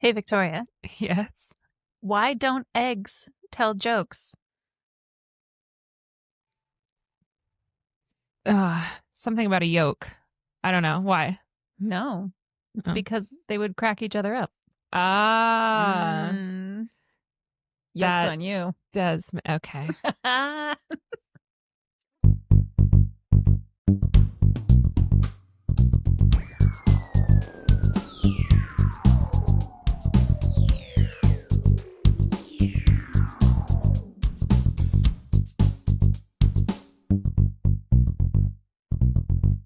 Hey, Victoria. Yes. Why don't eggs tell jokes? Something about a yolk. I don't know. Why? No, it's Oh. because they would crack each other up. Ah, Yolks that on you. does. Okay.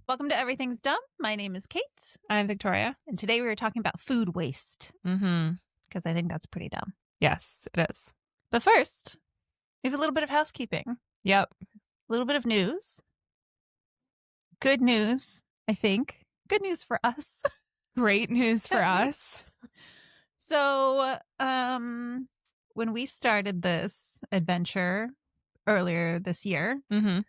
Welcome to Everything's Dumb. My name is Kate, I'm Victoria. and today we were talking about food waste Mm-hmm. because I think that's pretty dumb. Yes, it is. But first, we have a little bit of housekeeping, Yep. a little bit of news. Good news, I think. Good news for us. Great news for us. So, when we started this adventure earlier this year, Mm-hmm.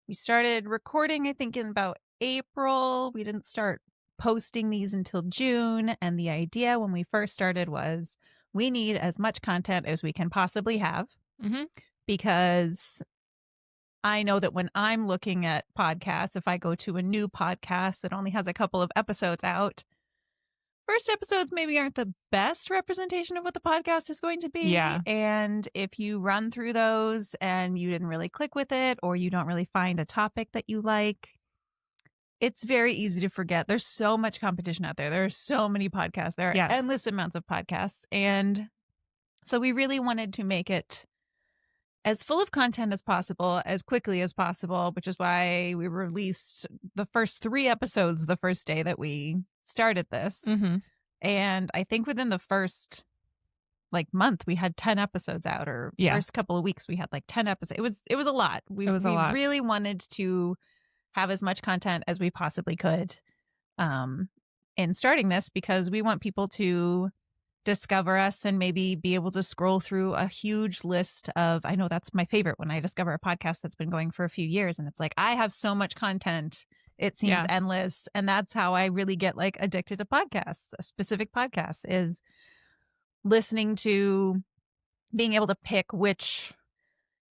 we started recording, I think, in about April. We didn't start posting these until June. And the idea when we first started was we need as much content as we can possibly have Mm-hmm. because I know that when I'm looking at podcasts, if I go to a new podcast that only has a couple of episodes out, first episodes maybe aren't the best representation of what the podcast is going to be. Yeah. And if you run through those and you didn't really click with it, or you don't really find a topic that you like, it's very easy to forget. There's so much competition out there. There are so many podcasts. There are Yes. endless amounts of podcasts. And so we really wanted to make it as full of content as possible, as quickly as possible, which is why we released the first 3 episodes the first day that we started this. Mm-hmm. And I think within the first month we had 10 episodes out, or first couple of weeks we had 10 episodes. It was a lot. We really wanted to have as much content as we possibly could in starting this, because we want people to discover us and maybe be able to scroll through a huge list of, I know that's my favorite when I discover a podcast that's been going for a few years and it's like, I have so much content. It seems endless. And that's how I really get addicted to podcasts, specific podcasts, is listening to, being able to pick which,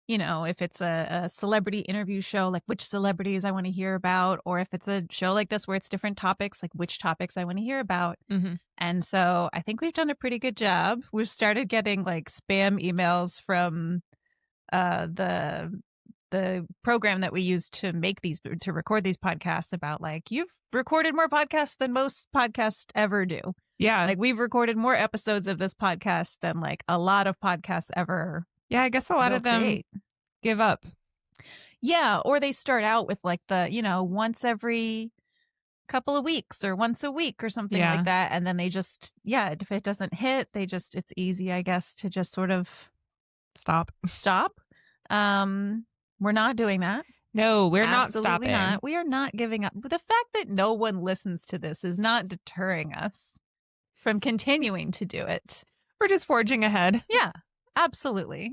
if it's a celebrity interview show, which celebrities I want to hear about, or if it's a show like this where it's different topics, which topics I want to hear about. Mm-hmm. And so I think we've done a pretty good job. We've started getting spam emails from the program that we use to record these podcasts about you've recorded more podcasts than most podcasts ever do. Yeah. We've recorded more episodes of this podcast than a lot of podcasts ever. Yeah, I guess a lot of them give up. Yeah, or they start out with the, once every couple of weeks or once a week or something like that. And then they just, if it doesn't hit, it's easy, I guess, to just sort of stop. We're not doing that. No, we're Absolutely not stopping. Not. We are not giving up. The fact that no one listens to this is not deterring us from continuing to do it. We're just forging ahead. Yeah, absolutely.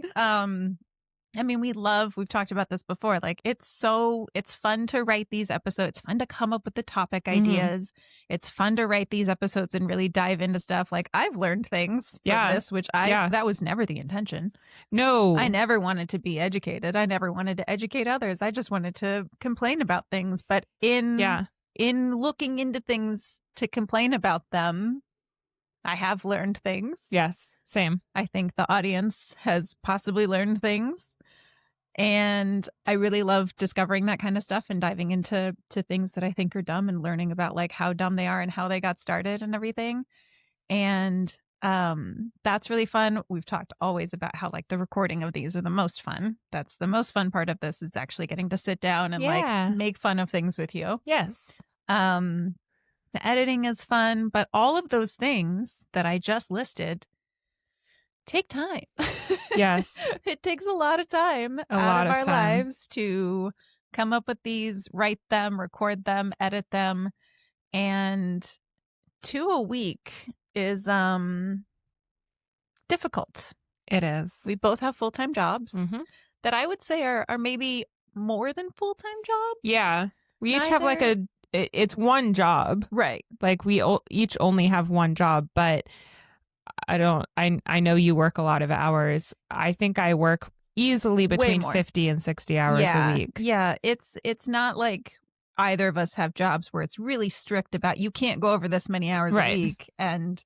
We've talked about this before. It's fun to write these episodes. It's fun to come up with the topic ideas. It's fun to write these episodes and really dive into stuff. I've learned things from this, which that was never the intention. No. I never wanted to be educated. I never wanted to educate others. I just wanted to complain about things. But in looking into things to complain about them, I have learned things. Yes, same. I think the audience has possibly learned things. And I really love discovering that kind of stuff and diving into things that I think are dumb and learning about how dumb they are and how they got started and everything. And that's really fun. We've talked always about how the recording of these are the most fun. That's the most fun part of this, is actually getting to sit down and make fun of things with you. Yes. The editing is fun, but all of those things that I just listed take time. Yes. It takes a lot of time out of our lives to come up with these, write them, record them, edit them. And 2 a week is difficult. It is. We both have full-time jobs that I would say are maybe more than full-time jobs. Yeah. We each have it's one job. Right. We each only have one job, but I know you work a lot of hours. I think I work easily between 50 and 60 hours a week. Yeah. It's not like either of us have jobs where it's really strict about you can't go over this many hours a week. And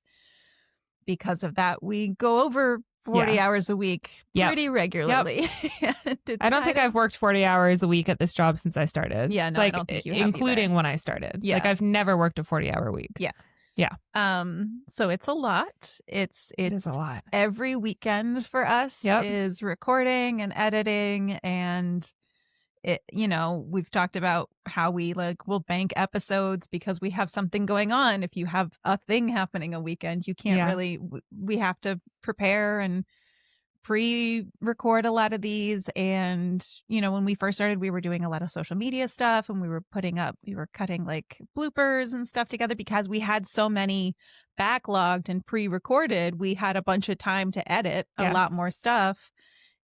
because of that, we go over 40 hours a week pretty regularly. I don't think I've worked 40 hours a week at this job since I started. Yeah, no, I don't think you have including either. when I started. Yeah. Like I've never worked a 40-hour week. Yeah. Yeah. So it's a lot. It is a lot. Every weekend for us is recording and editing, and it, we've talked about how we we'll bank episodes because we have something going on. If you have a thing happening a weekend, you can't really, we have to prepare and pre-record a lot of these. And, when we first started, we were doing a lot of social media stuff, and we were cutting like bloopers and stuff together because we had so many backlogged and pre-recorded. We had a bunch of time to edit a lot more stuff.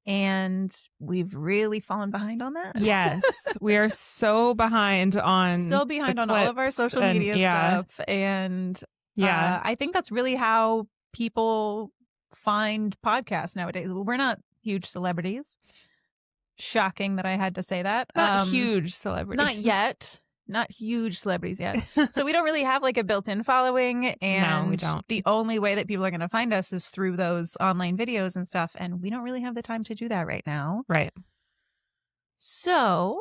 And we've really fallen behind on that. Yes, we are so behind on all of our social media stuff. And I think that's really how people find podcasts nowadays. We're not huge celebrities. Shocking that I had to say that. Not huge celebrities. Not yet. Not huge celebrities yet. So we don't really have like a built-in following. And no, we don't. The only way that people are going to find us is through those online videos and stuff. And we don't really have the time to do that right now. Right. So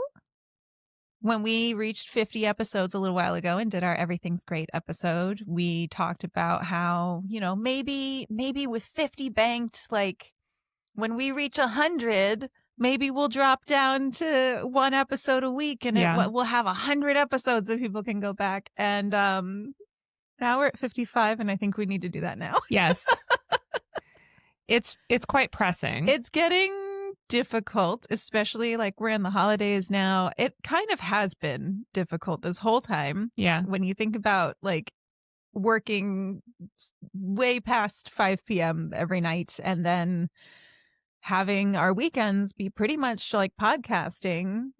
when we reached 50 episodes a little while ago and did our Everything's Great episode, we talked about how, maybe with 50 banked, like when we reach 100, maybe we'll drop down to one episode a week, and we'll have 100 episodes that people can go back. And now we're at 55, and I think we need to do that now. Yes. It's quite pressing. It's getting difficult, especially like we're in the holidays now. It kind of has been difficult this whole time. Yeah. When you think about like working way past 5 p.m. every night, and then having our weekends be pretty much like podcasting.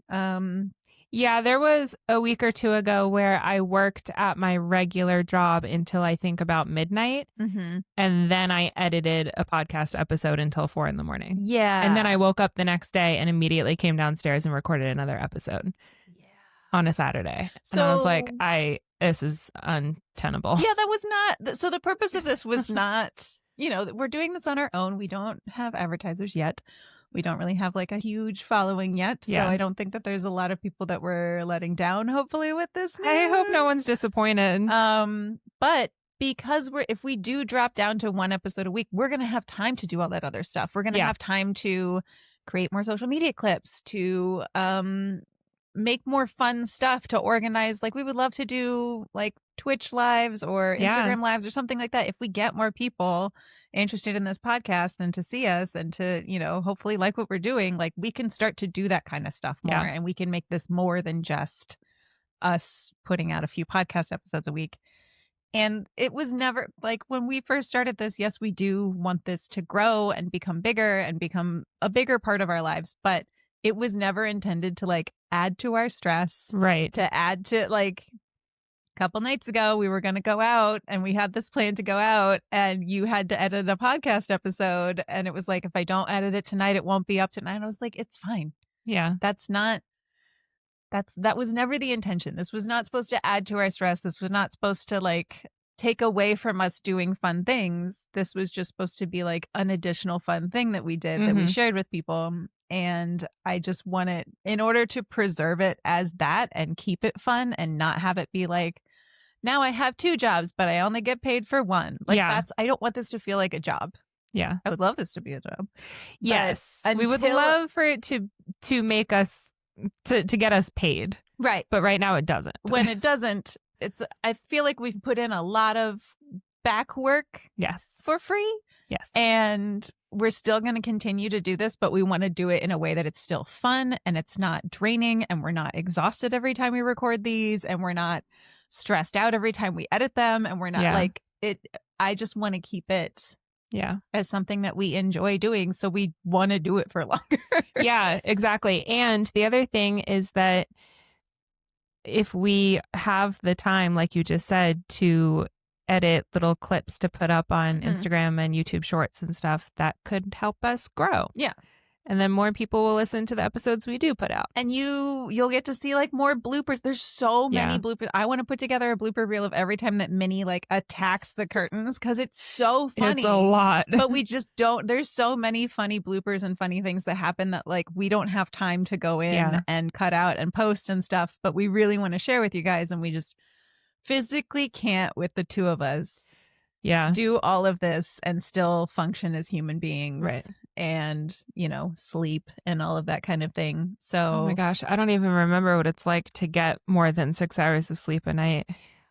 Yeah, there was a week or two ago where I worked at my regular job until I think about midnight. Mm-hmm. And then I edited a podcast episode until 4 a.m. Yeah. And then I woke up the next day and immediately came downstairs and recorded another episode on a Saturday. So and I was like, this is untenable. Yeah, that was not. So the purpose of this was not, we're doing this on our own. We don't have advertisers yet. We don't really have like a huge following yet. So I don't think that there's a lot of people that we're letting down, hopefully, with this news. I hope no one's disappointed. But because if we do drop down to one episode a week, we're going to have time to do all that other stuff. We're going to have time to create more social media clips, to make more fun stuff, to organize. Like we would love to do like Twitch lives or Instagram lives or something like that. If we get more people interested in this podcast and to see us and to, hopefully like what we're doing, like we can start to do that kind of stuff more, and we can make this more than just us putting out a few podcast episodes a week. And it was never like when we first started this, yes, we do want this to grow and become bigger and become a bigger part of our lives, but it was never intended to like add to our stress. Right. To add to like a couple nights ago, we were going to go out and we had this plan to go out, and you had to edit a podcast episode. And it was like, if I don't edit it tonight, it won't be up tonight. I was like, it's fine. Yeah. That was never the intention. This was not supposed to add to our stress. This was not supposed to like take away from us doing fun things. This was just supposed to be like an additional fun thing that we did, that we shared with people. And I just want it, in order to preserve it as that and keep it fun and not have it be like, now I have 2 jobs, but I only get paid for one. Like I don't want this to feel like a job. Yeah. I would love this to be a job. Yes. We would love for it to make us, to get us paid. Right. But right now it doesn't. When it doesn't, I feel like we've put in a lot of back work. Yes. For free. Yes. And we're still going to continue to do this, but we want to do it in a way that it's still fun and it's not draining, and we're not exhausted every time we record these, and we're not stressed out every time we edit them, and we're not like it. I just want to keep it as something that we enjoy doing. So we want to do it for longer. Yeah, exactly. And the other thing is that if we have the time, like you just said, to edit little clips to put up on Instagram and YouTube Shorts and stuff that could help us grow. Yeah. And then more people will listen to the episodes we do put out. And you'll get to see like more bloopers. There's so many bloopers. I want to put together a blooper reel of every time that Minnie like attacks the curtains because it's so funny. It's a lot. But we just don't. There's so many funny bloopers and funny things that happen that like we don't have time to go in and cut out and post and stuff. But we really want to share with you guys, and we just physically can't with the two of us. Yeah. Do all of this and still function as human beings. Right. And, you know, sleep and all of that kind of thing. So, oh my gosh, I don't even remember what it's like to get more than 6 hours of sleep a night.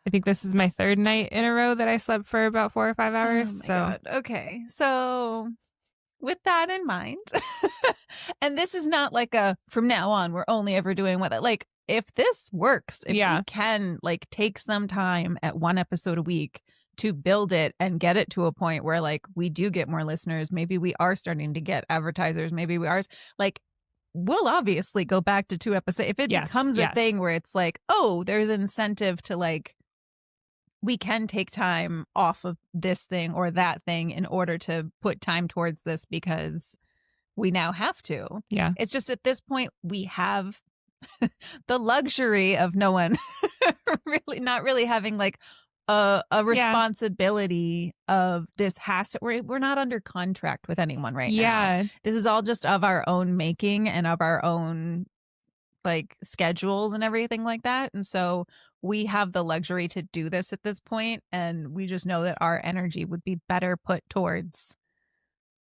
I think this is my 3rd night in a row that I slept for about 4 or 5 hours. God. Okay. So with that in mind, and this is not like a from now on, we're only ever doing what like if this works, if we can like take some time at 1 episode a week to build it and get it to a point where like we do get more listeners, maybe we are starting to get advertisers, maybe we are like, we'll obviously go back to 2 episodes. If it becomes a thing where it's like, oh, there's incentive to like, we can take time off of this thing or that thing in order to put time towards this because we now have to. Yeah. It's just at this point we have the luxury of no one really not really having like a responsibility of this has to, we're not under contract with anyone right now. This is all just of our own making and of our own like schedules and everything like that. And so we have the luxury to do this at this point, and we just know that our energy would be better put towards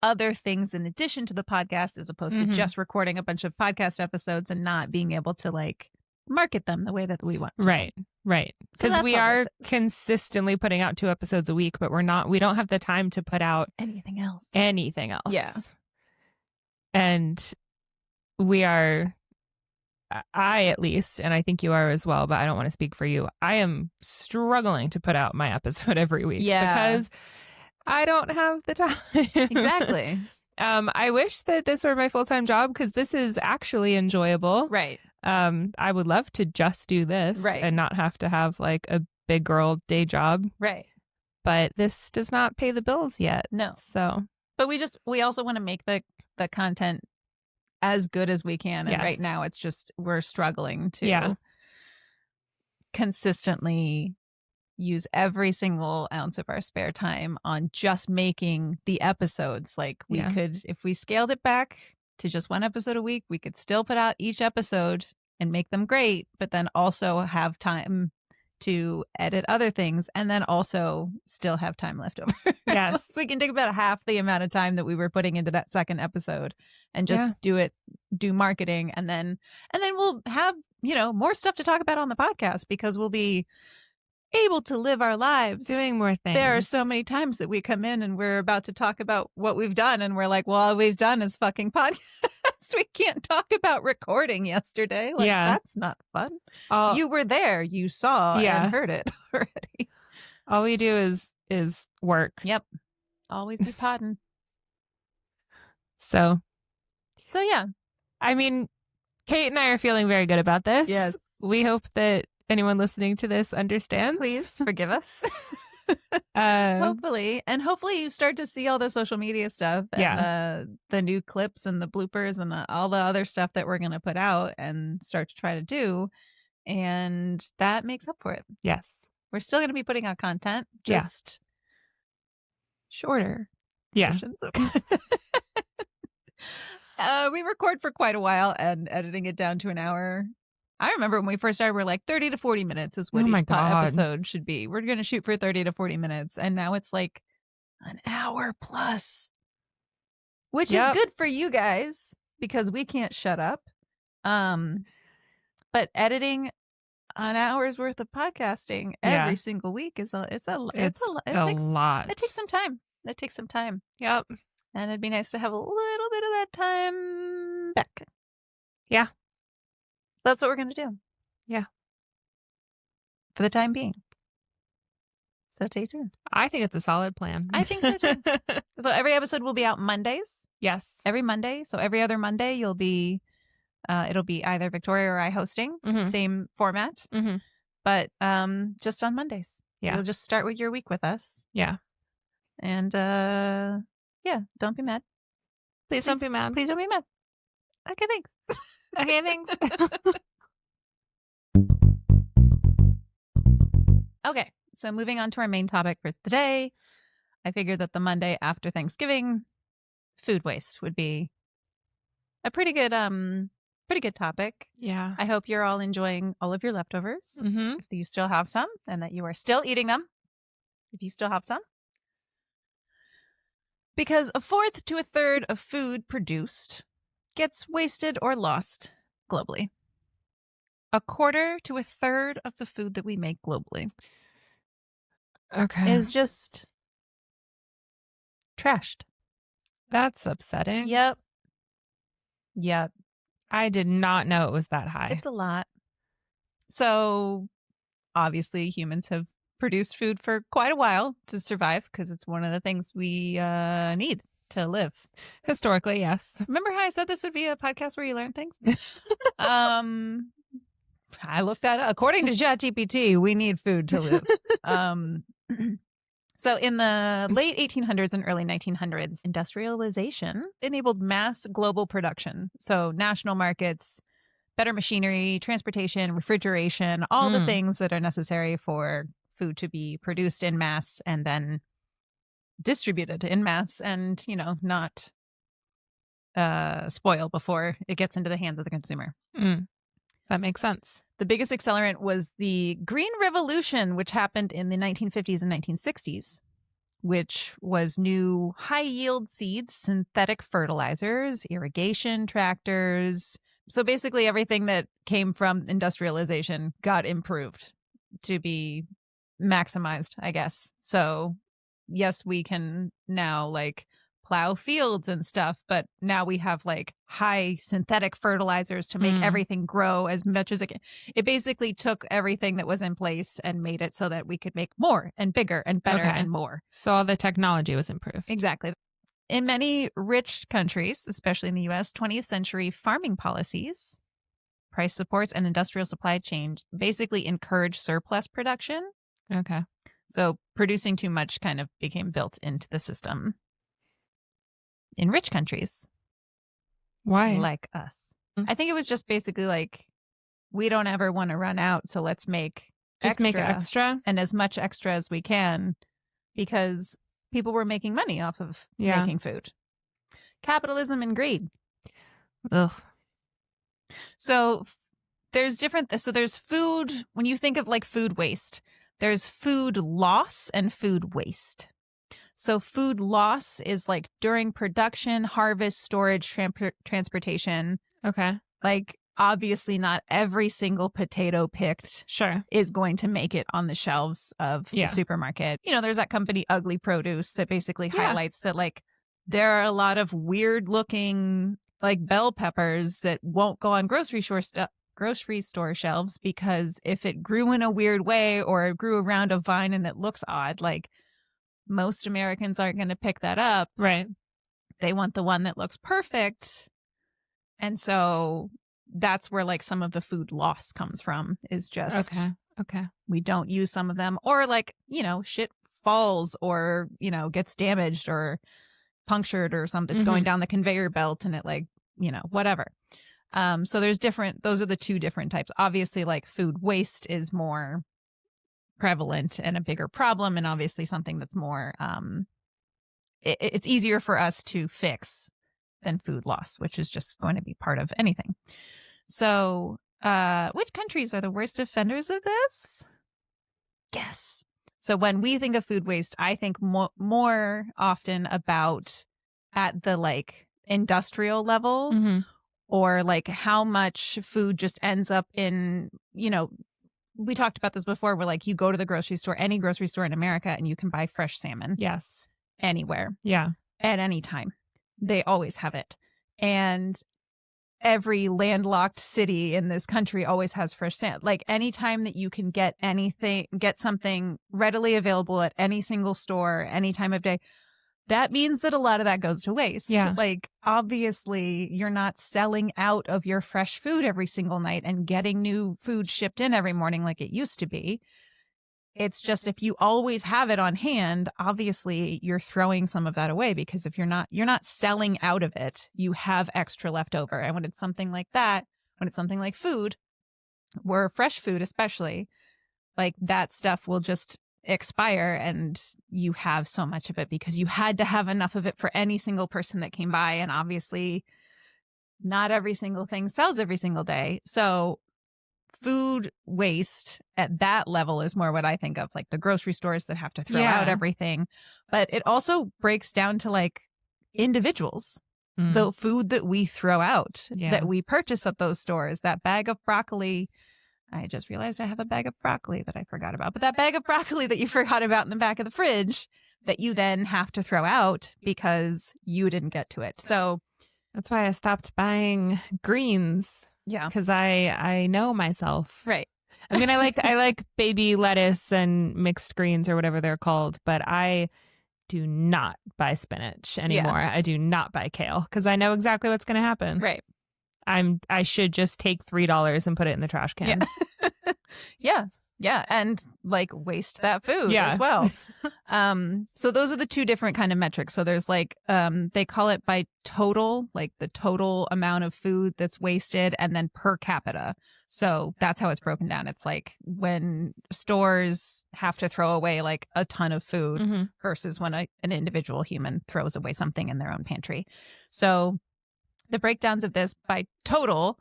other things in addition to the podcast as opposed to just recording a bunch of podcast episodes and not being able to like market them the way that we want to. Right. Because we are consistently putting out 2 episodes a week, but we don't have the time to put out anything else. Yeah. And we are, I at least, and I think you are as well, but I don't want to speak for you. I am struggling to put out my episode every week because I don't have the time. Exactly. I wish that this were my full-time job because this is actually enjoyable. Right. I would love to just do this and not have to have like a big girl day job. Right. But this does not pay the bills yet. No. So, but we also want to make the content as good as we can. And right now it's just, we're struggling to consistently use every single ounce of our spare time on just making the episodes. Like we could, if we scaled it back to just 1 episode a week, we could still put out each episode and make them great, but then also have time to edit other things and then also still have time left over. Yes. So we can take about half the amount of time that we were putting into that 2nd episode and just do marketing. And then we'll have, more stuff to talk about on the podcast because we'll be able to live our lives doing more things. There are so many times that we come in and we're about to talk about what we've done and we're like, well, all we've done is fucking podcast. We can't talk about recording yesterday. Like, that's not fun. You were there, you saw and heard it already. All we do is work. Yep. Always be podding. So yeah. I mean, Kate and I are feeling very good about this. Yes. We hope that anyone listening to this understands. Please forgive us. Hopefully you start to see all the social media stuff and the new clips and the bloopers and all the other stuff that we're going to put out and start to try to do, and that makes up for it. Yes, we're still going to be putting out content, just shorter versions of we record for quite a while, and editing it down to an hour. I remember when we first started, we're like 30 to 40 minutes is what each episode should be. We're going to shoot for 30 to 40 minutes. And now it's like an hour plus, which is good for you guys because we can't shut up. But editing an hour's worth of podcasting every single week is a lot. It takes some time. Yep. And it'd be nice to have a little bit of that time back. Yeah. That's what we're going to do. Yeah. For the time being. So stay tuned. I think it's a solid plan. I think so too. So every episode will be out Mondays. Yes. Every Monday. So every other Monday it'll be either Victoria or I hosting. Same format. But just on Mondays. So you'll just start with your week with us. Yeah. And don't be mad. Please don't be mad. Please don't be mad. Okay, thanks. Okay, thanks. Okay, so moving on to our main topic for today. I figured that the Monday after Thanksgiving, food waste would be a pretty good topic. Yeah. I hope you're all enjoying all of your leftovers. Mm-hmm. If you still have some and that you are still eating them. If you still have some. Because a fourth to a third of food produced gets wasted or lost globally. A quarter to a third of the food that we make globally is just trashed. That's upsetting. Yep. I did not know it was that high. It's a lot. So obviously humans have produced food for quite a while to survive because it's one of the things we need to live. Historically, yes. Remember how I said this would be a podcast where you learn things? I looked that up. According to ChatGPT, we need food to live. So in the late 1800s and early 1900s, industrialization enabled mass global production. So national markets, better machinery, transportation, refrigeration, all the things that are necessary for food to be produced in mass and then distributed in mass and, not spoil before it gets into the hands of the consumer. That makes sense. The biggest accelerant was the Green Revolution, which happened in the 1950s and 1960s, which was new high-yield seeds, synthetic fertilizers, irrigation tractors. So basically everything that came from industrialization got improved to be maximized, I guess. So yes, we can now plow fields and stuff, but now we have high synthetic fertilizers to make everything grow as much as it can. It basically took everything that was in place and made it so that we could make more and bigger and better and more. So all the technology was improved. Exactly. In many rich countries, especially in the US, 20th century farming policies, price supports, and industrial supply chain basically encouraged surplus production. Okay. So producing too much kind of became built into the system. In rich countries. Why? Like us. I think it was just basically we don't ever want to run out, so let's make extra and as much extra as we can because people were making money off of making food. Capitalism and greed. Ugh. So there's food, when you think of food waste, there's food loss and food waste. So food loss is during production, harvest, storage, transportation. Okay. Obviously not every single potato picked is going to make it on the shelves of the supermarket. There's that company Ugly Produce that basically highlights that there are a lot of weird looking bell peppers that won't go on grocery store shelves because if it grew in a weird way or it grew around a vine and it looks odd, most Americans aren't going to pick that up. Right. They want the one that looks perfect. And so that's where some of the food loss comes from is just, okay. We don't use some of them or shit falls or, gets damaged or punctured or something. It's going down the conveyor belt and it whatever. So those are the two different types. Obviously food waste is more prevalent and a bigger problem, and obviously something that's more it's easier for us to fix than food loss, which is just going to be part of anything. So which countries are the worst offenders of this? Guess. So when we think of food waste, I think more often about at the industrial level or how much food just ends up in, we talked about this before where you go to the grocery store, any grocery store in America, and you can buy fresh salmon. Yes. Anywhere. Yeah. At any time. They always have it. And every landlocked city in this country always has fresh salmon. Anytime that you can get something readily available at any single store, any time of day, that means that a lot of that goes to waste. Yeah. Obviously, you're not selling out of your fresh food every single night and getting new food shipped in every morning like it used to be. It's just if you always have it on hand, obviously you're throwing some of that away, because if you're not selling out of it, you have extra left over. And when it's something like that, when it's something like food, or fresh food especially, like that stuff will just expire and you have so much of it because you had to have enough of it for any single person that came by. And obviously not every single thing sells every single day. So food waste at that level is more what I think of, like the grocery stores that have to throw out everything. But it also breaks down to like individuals. The food that we throw out, that we purchase at those stores, that bag of broccoli. I just realized I have a bag of broccoli that I forgot about. But that bag of broccoli that you forgot about in the back of the fridge that you then have to throw out because you didn't get to it. So that's why I stopped buying greens. Yeah. Because I know myself. Right. I mean, I like baby lettuce and mixed greens or whatever they're called, but I do not buy spinach anymore. I do not buy kale because I know exactly what's going to happen. Right. I should just take $3 and put it in the trash can. Yeah. Yeah. And like waste that food as well. So those are the two different kind of metrics. So there's like, they call it by total, like the total amount of food that's wasted, and then per capita. So that's how it's broken down. It's like when stores have to throw away like a ton of food versus when an individual human throws away something in their own pantry. So the breakdowns of this by total,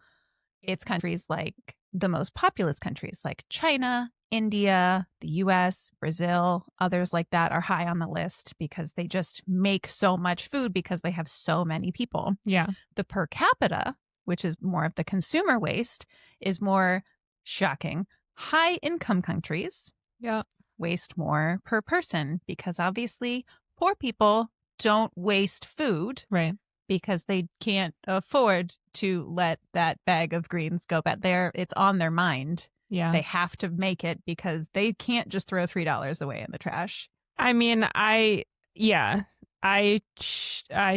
it's countries like the most populous countries like China, India, the US, Brazil, others like that are high on the list because they just make so much food because they have so many people. Yeah. The per capita, which is more of the consumer waste, is more shocking. High income countries waste more per person because obviously poor people don't waste food. Right. Because they can't afford to let that bag of greens go bad. It's on their mind. Yeah. They have to make it because they can't just throw $3 away in the trash. I mean, I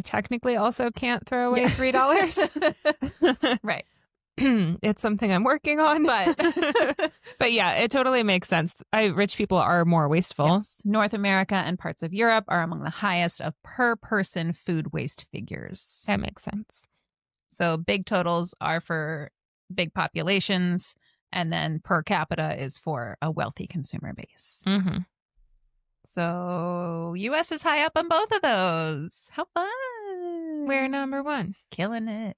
technically also can't throw away $3. Right. It's something I'm working on. But yeah, it totally makes sense. Rich people are more wasteful. Yes. North America and parts of Europe are among the highest of per person food waste figures. That makes sense. So big totals are for big populations, and then per capita is for a wealthy consumer base. Mm-hmm. So US is high up on both of those. How fun. We're number one. Killing it.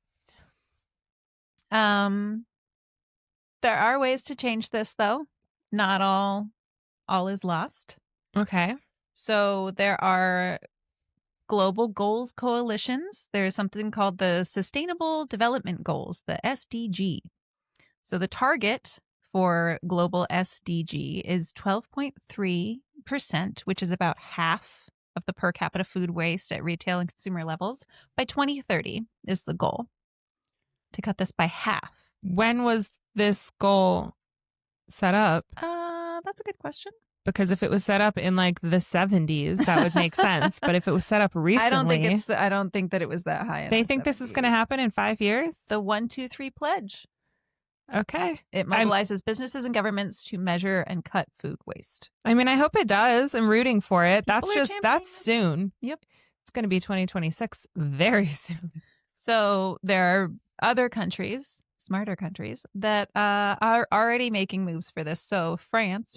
There are ways to change this, though. Not all is lost. Okay. So there are global goals coalitions. There's something called the Sustainable Development Goals, the SDG. So the target for global SDG is 12.3%, which is about half of the per capita food waste at retail and consumer levels. By 2030 is the goal, to cut this by half. When was this goal set up? That's a good question. Because if it was set up in like the 70s, that would make sense. But if it was set up recently, I don't think that it was that high. They think this is going to happen in 5 years? The 1-2-3 pledge. Okay. It mobilizes businesses and governments to measure and cut food waste. I mean, I hope it does. I'm rooting for it. That's soon. Yep. It's going to be 2026 very soon. So there are other countries, smarter countries, that are already making moves for this. So France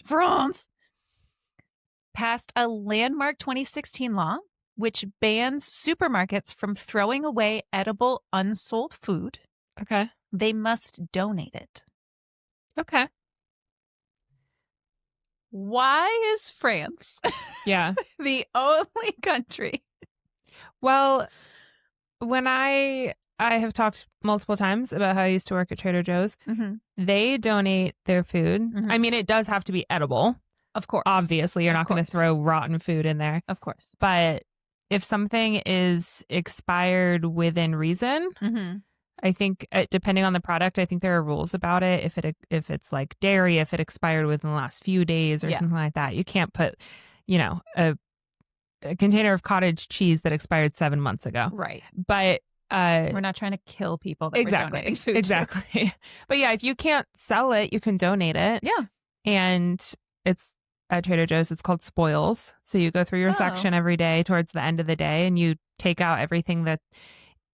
passed a landmark 2016 law which bans supermarkets from throwing away edible unsold food. Okay. They must donate it. Okay. Why is France the only country? Well, when I have talked multiple times about how I used to work at Trader Joe's, they donate their food. I mean, it does have to be edible. Of course. Obviously, you're not going to throw rotten food in there. Of course. But if something is expired within reason, I think depending on the product, I think there are rules about it. If it's like dairy, if it expired within the last few days or something like that, you can't put, a container of cottage cheese that expired 7 months ago. Right. But we're not trying to kill people that we're donating food to. But yeah, if you can't sell it, you can donate it. Yeah. And at Trader Joe's. It's called Spoils. So you go through your section every day towards the end of the day and you take out everything that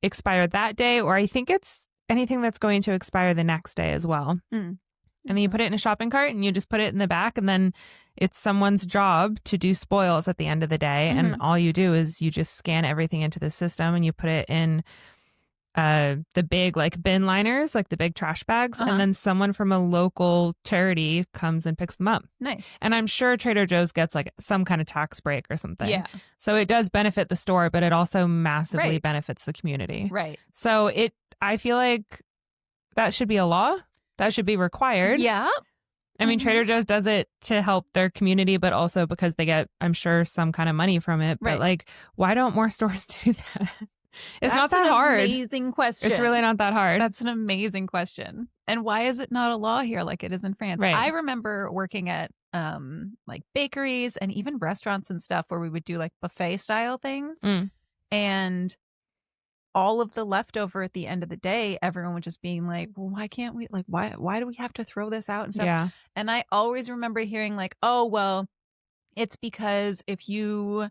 expired that day, or I think it's anything that's going to expire the next day as well. And then you put it in a shopping cart and you just put it in the back, and then it's someone's job to do spoils at the end of the day. And all you do is you just scan everything into the system and you put it in the big like bin liners, like the big trash bags. And then someone from a local charity comes and picks them up. Nice. And I'm sure Trader Joe's gets like some kind of tax break or something. Yeah. So it does benefit the store, but it also massively benefits the community. Right. So I feel like that should be a law. That should be required. Yeah. I mean, Trader Joe's does it to help their community, but also because they get, I'm sure, some kind of money from it. But like, why don't more stores do that? It's not that hard. That's an amazing question. It's really not that hard. That's an amazing question. And why is it not a law here like it is in France? Right. I remember working at like bakeries and even restaurants and stuff where we would do like buffet style things. And all of the leftover at the end of the day, everyone was just being like, well, why can't we, like, why do we have to throw this out and stuff? Yeah. And I always remember hearing like, oh, well, it's because if you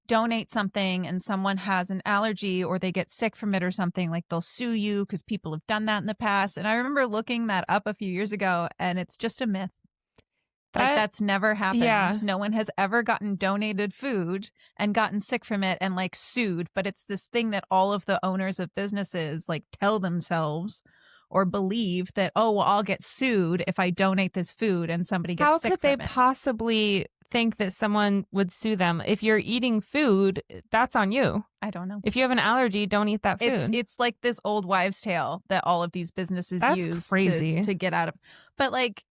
donate something and someone has an allergy or they get sick from it or something, like they'll sue you because people have done that in the past. And I remember looking that up a few years ago, and it's just a myth. Like that's never happened. Yeah. No one has ever gotten donated food and gotten sick from it and like sued. But it's this thing that all of the owners of businesses like tell themselves or believe that, oh, well, I'll get sued if I donate this food and somebody gets sick from it. How could they possibly think that someone would sue them? If you're eating food, that's on you. I don't know. If you have an allergy, don't eat that food. It's like this old wives' tale that all of these businesses use to get out of. But like,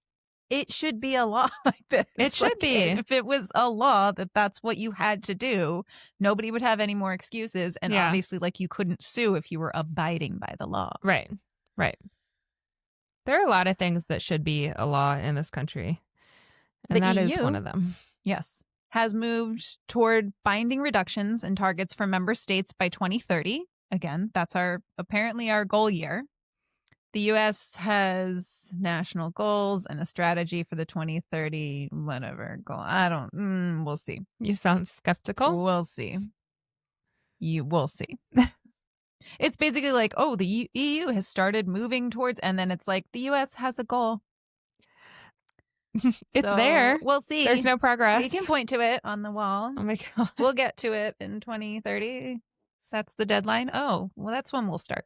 it should be a law like this. It should be. If it was a law that that's what you had to do, nobody would have any more excuses. And obviously, like, you couldn't sue if you were abiding by the law. Right. Right. There are a lot of things that should be a law in this country. And that is one of them. Yes. Has moved toward binding reductions and targets for member states by 2030. Again, that's apparently our goal year. The U.S. has national goals and a strategy for the 2030 whatever goal. We'll see. You sound skeptical. We'll see. We'll see. It's basically like, oh, the EU has started moving towards, and then it's like the U.S. has a goal. It's there. We'll see. There's no progress. We can point to it on the wall. Oh my God. We'll get to it in 2030. That's the deadline. Oh, well, that's when we'll start.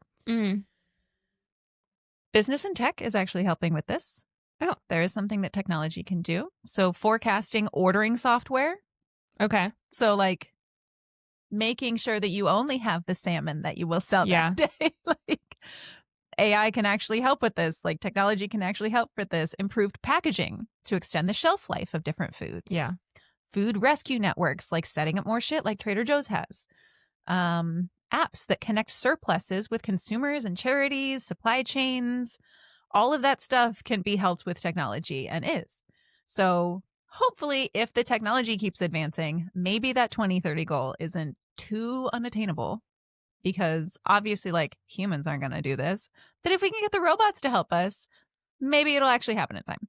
Business and tech is actually helping with this. Oh, there is something that technology can do. So forecasting ordering software. Okay. So like making sure that you only have the salmon that you will sell that day. Like AI can actually help with this. Like technology can actually help with this. Improved packaging to extend the shelf life of different foods. Yeah. Food rescue networks, like setting up more shit like Trader Joe's has. Apps that connect surpluses with consumers and charities, supply chains, all of that stuff can be helped with technology and is. So hopefully if the technology keeps advancing, maybe that 2030 goal isn't too unattainable, because obviously like humans aren't going to do this. But if we can get the robots to help us, maybe it'll actually happen in time.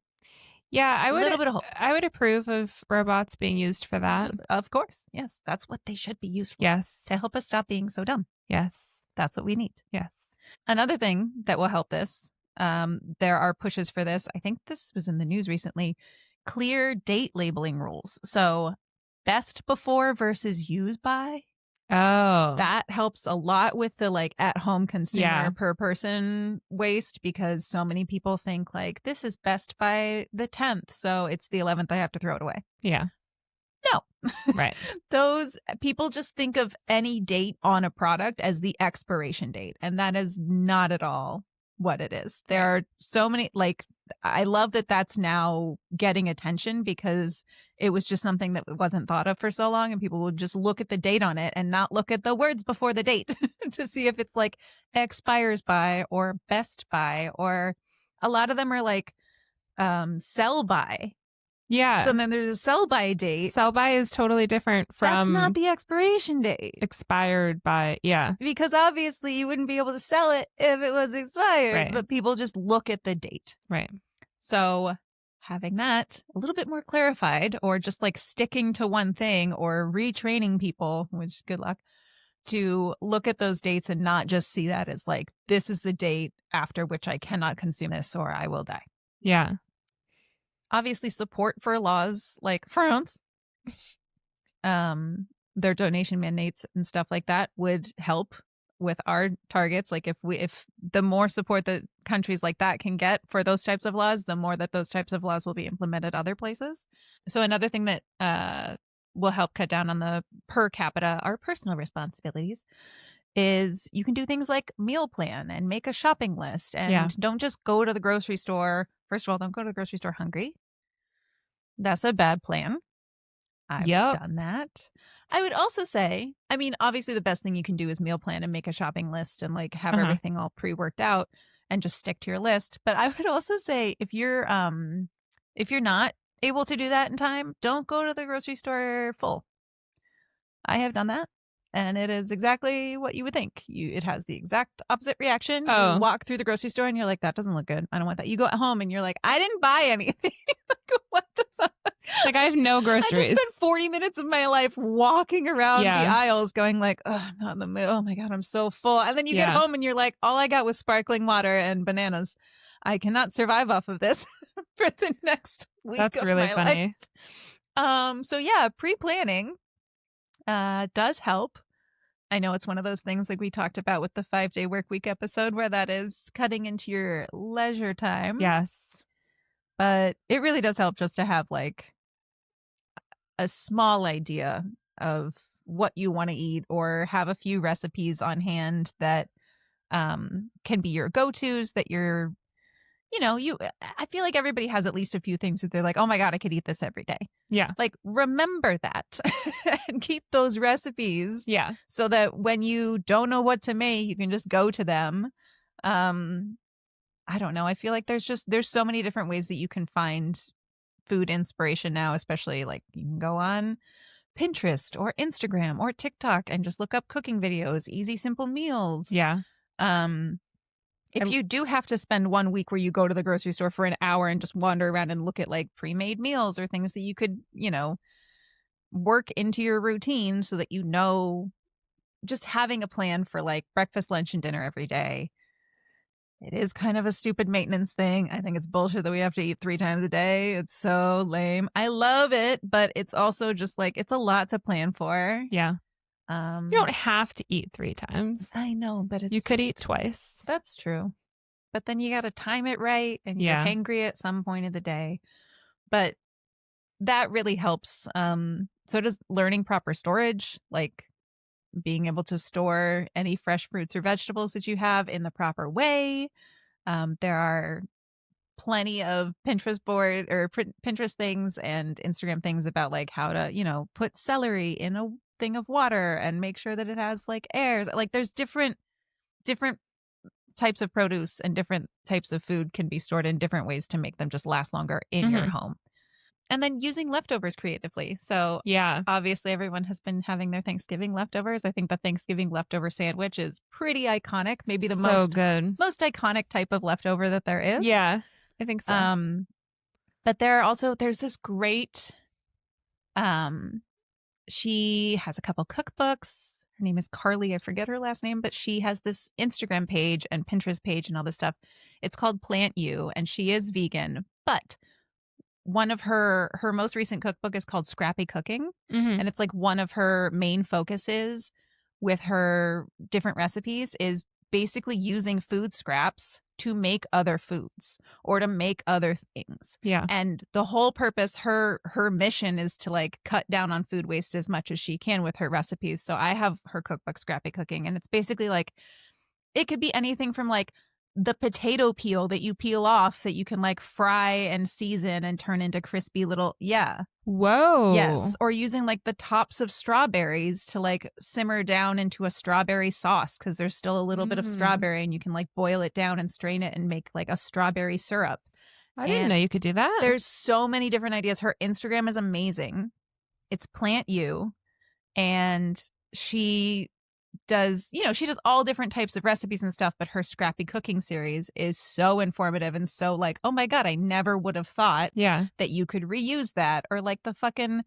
Yeah, I would. A little bit of hope. I would approve of robots being used for that. Of course. Yes. That's what they should be used for. Yes. To help us stop being so dumb. Yes. That's what we need. Yes. Another thing that will help this, there are pushes for this. I think this was in the news recently. Clear date labeling rules. So best before versus use by. Oh, that helps a lot with the like at home consumer per person waste, because so many people think like this is best by the 10th. So it's the 11th. I have to throw it away. Yeah. No. Right. Those people just think of any date on a product as the expiration date. And that is not at all what it is. There are so many, like, I love that that's now getting attention, because it was just something that wasn't thought of for so long, and people would just look at the date on it and not look at the words before the date to see if it's like expires by or best by, or a lot of them are like sell by. Yeah. So then there's a sell by date. Sell by is totally different from. That's not the expiration date. Expired by. Yeah. Because obviously you wouldn't be able to sell it if it was expired. Right. But people just look at the date. Right. So having that a little bit more clarified, or just like sticking to one thing, or retraining people, which good luck, to look at those dates and not just see that as like, this is the date after which I cannot consume this or I will die. Yeah. Obviously, support for laws like France, their donation mandates and stuff like that would help with our targets. Like if the more support that countries like that can get for those types of laws, the more that those types of laws will be implemented other places. So another thing that will help cut down on the per capita, our personal responsibilities, is you can do things like meal plan and make a shopping list, and don't just go to the grocery store. First of all, don't go to the grocery store hungry. That's a bad plan. I've done that. I would also say, I mean, obviously the best thing you can do is meal plan and make a shopping list and like have everything all pre-worked out and just stick to your list. But I would also say if you're not able to do that in time, don't go to the grocery store full. I have done that, and it is exactly what you would think. It has the exact opposite reaction. You walk through the grocery store and you're like, that doesn't look good. I don't want that. You go at home and you're like, I didn't buy anything. What the fuck? Like, I have no groceries. I just spent 40 minutes of my life walking around the aisles going like, oh, I'm not in the mood. Oh my God, I'm so full. And then you get home and you're like, all I got was sparkling water and bananas. I cannot survive off of this for the next week. That's really funny. Life. So yeah, pre-planning does help. I know it's one of those things like we talked about with the 5-day work week episode where that is cutting into your leisure time. Yes. But it really does help just to have like a small idea of what you want to eat, or have a few recipes on hand that can be your go-tos, that you're, I feel like everybody has at least a few things that they're like, oh my God, I could eat this every day. Yeah. Like, remember that and keep those recipes. Yeah. So that when you don't know what to make, you can just go to them. I don't know. I feel like there's so many different ways that you can find food inspiration now, especially like you can go on Pinterest or Instagram or TikTok and just look up cooking videos, easy, simple meals. Yeah. If you do have to spend 1 week where you go to the grocery store for an hour and just wander around and look at like pre-made meals or things that you could, work into your routine so that just having a plan for like breakfast, lunch, and dinner every day. It is kind of a stupid maintenance thing. I think it's bullshit that we have to eat 3 times a day. It's so lame. I love it, but it's also just like, it's a lot to plan for. Yeah. You don't have to eat 3 times. I know, but you could eat twice. That's true. But then you got to time it right, and you're hangry at some point of the day. But that really helps. So does learning proper storage, like being able to store any fresh fruits or vegetables that you have in the proper way. There are plenty of Pinterest things and Instagram things about like how to, put celery in a thing of water and make sure that it has like airs. Like there's different types of produce and different types of food can be stored in different ways to make them just last longer in your home. And then using leftovers creatively. So obviously everyone has been having their Thanksgiving leftovers. I think the Thanksgiving leftover sandwich is pretty iconic. Maybe the most iconic type of leftover that there is. Yeah, I think so. But there's this great, she has a couple cookbooks. Her name is Carly. I forget her last name, but she has this Instagram page and Pinterest page and all this stuff. It's called Plant You, and she is vegan, but one of her most recent cookbook is called Scrappy Cooking. And it's like one of her main focuses with her different recipes is basically using food scraps to make other foods or to make other things. Yeah. And the whole purpose, her mission is to like cut down on food waste as much as she can with her recipes. So I have her cookbook Scrappy Cooking, and it's basically like, it could be anything from like the potato peel that you peel off that you can like fry and season and turn into crispy little, Whoa. Yes. Or using like the tops of strawberries to like simmer down into a strawberry sauce because there's still a little bit of strawberry, and you can like boil it down and strain it and make like a strawberry syrup. I didn't know you could do that. There's so many different ideas. Her Instagram is amazing. It's Plant You, and she does, she does all different types of recipes and stuff, but her Scrappy Cooking series is so informative and so like, oh my God, I never would have thought that you could reuse that. Or like the fucking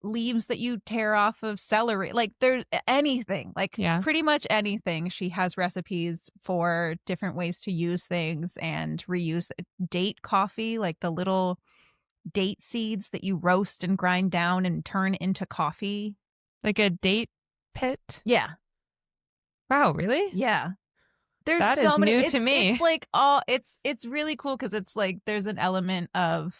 leaves that you tear off of celery. Like there's anything, like pretty much anything. She has recipes for different ways to use things and reuse. Date coffee, like the little date seeds that you roast and grind down and turn into coffee. Like a date pit? Yeah. Wow, really? Yeah. There's that so is many, new to me. It's like it's really cool because it's like there's an element of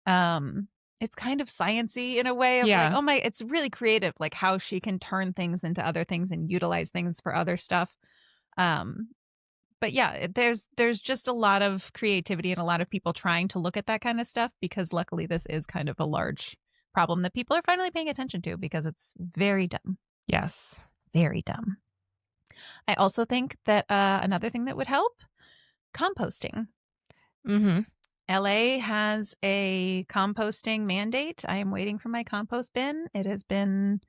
it's kind of sciencey in a way of like, oh my, it's really creative, like how she can turn things into other things and utilize things for other stuff. But yeah, there's just a lot of creativity and a lot of people trying to look at that kind of stuff because luckily this is kind of a large problem that people are finally paying attention to because it's very dumb. Yes. Very dumb. I also think that another thing that would help, composting. Mm-hmm. LA has a composting mandate. I am waiting for my compost bin. It has been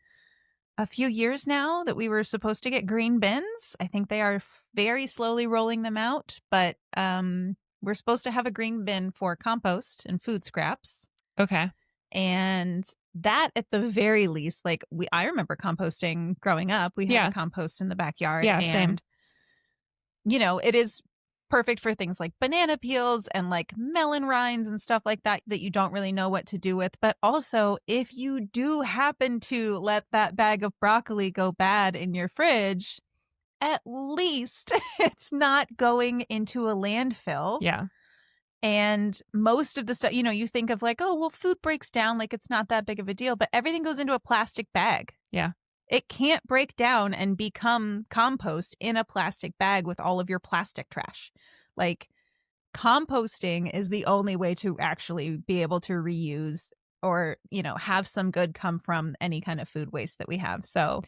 a few years now that we were supposed to get green bins. I think they are very slowly rolling them out, but we're supposed to have a green bin for compost and food scraps. Okay. And that at the very least, like I remember composting growing up. We had a compost in the backyard. Yeah, and, same. It is perfect for things like banana peels and like melon rinds and stuff like that you don't really know what to do with. But also, if you do happen to let that bag of broccoli go bad in your fridge, at least it's not going into a landfill. Yeah. And most of the stuff, you think of like, oh, well, food breaks down, like it's not that big of a deal, but everything goes into a plastic bag. Yeah. It can't break down and become compost in a plastic bag with all of your plastic trash. Like composting is the only way to actually be able to reuse or, have some good come from any kind of food waste that we have. So